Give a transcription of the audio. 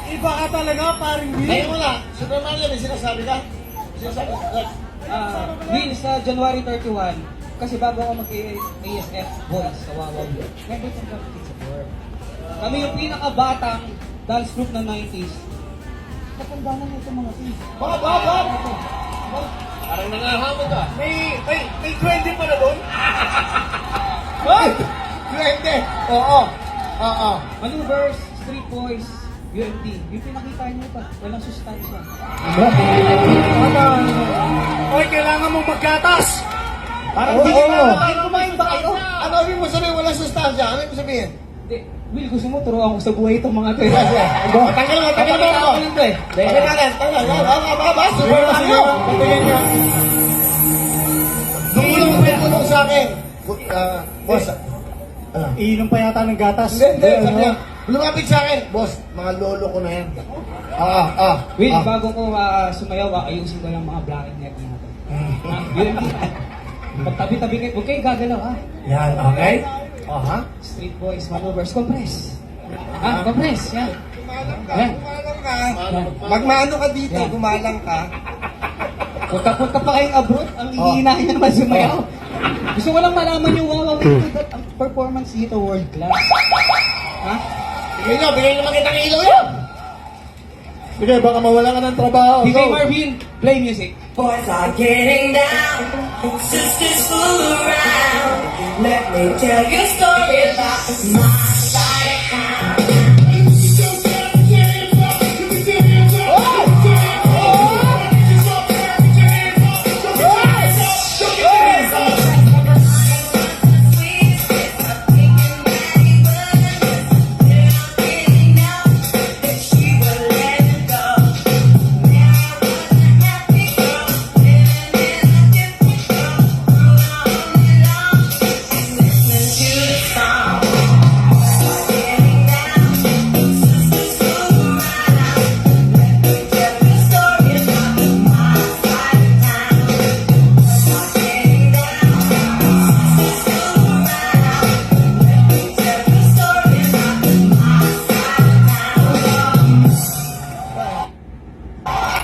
Iba ka talaga, paring Will. Ngayon mo na, Super Mario, may sinasabi ka? Sinasabi ka? Will, sa January 31, kasi bago ako mag-ASF Boys sa Wawaw, member ng Kids of War. Kami yung pinakabatang dance group ng 90s. Katanda na ito mga team. Bob! Parang nangahamon ka. May 20 pa na doon? Hoy! 20! Oo. Maneuvers, Street Boys, UMT. Yung pinakita niyo pa, walang sustansya. Hoy, kailangan mong magkatas! Parang Oo. hindi na Kumain ba kayo? Ano ibig mo sabihin? Walang sustansya. Ano ibig mo sabihin? Hindi. Will, gusto mo turuan ko sa buhay itong mga to eh. Tanggal mo ako. lang to eh. Tanggal. Super Mario. Tulong sa akin. Boss. Iinom pa yata ng gatas. Hindi. Sabi niya, lumapit sa akin. Boss, mga lolo ko na yan. Will, bago ko sumayaw, ayusin ko yung mga black and net natin. UMT. Pagtabi-tabi kayo, huwag kayong gagalaw ha. Yan, okay? Ha? Street Boys, maneuvers, compress. Compress, yan. Yan. Magmano ka dito, gumalang ka. Punta pa kayong abroad, ang hihina niya naman sumayaw. Gusto ko lang malaman yung Wawaw ito that ang performance dito world class. Ha? Bigay naman kitang ilaw yan. Sige, baka mawala ka ng trabaho. DJ Marvin, play music. Boys are getting down, sisters fool around. Let me tell you a story about my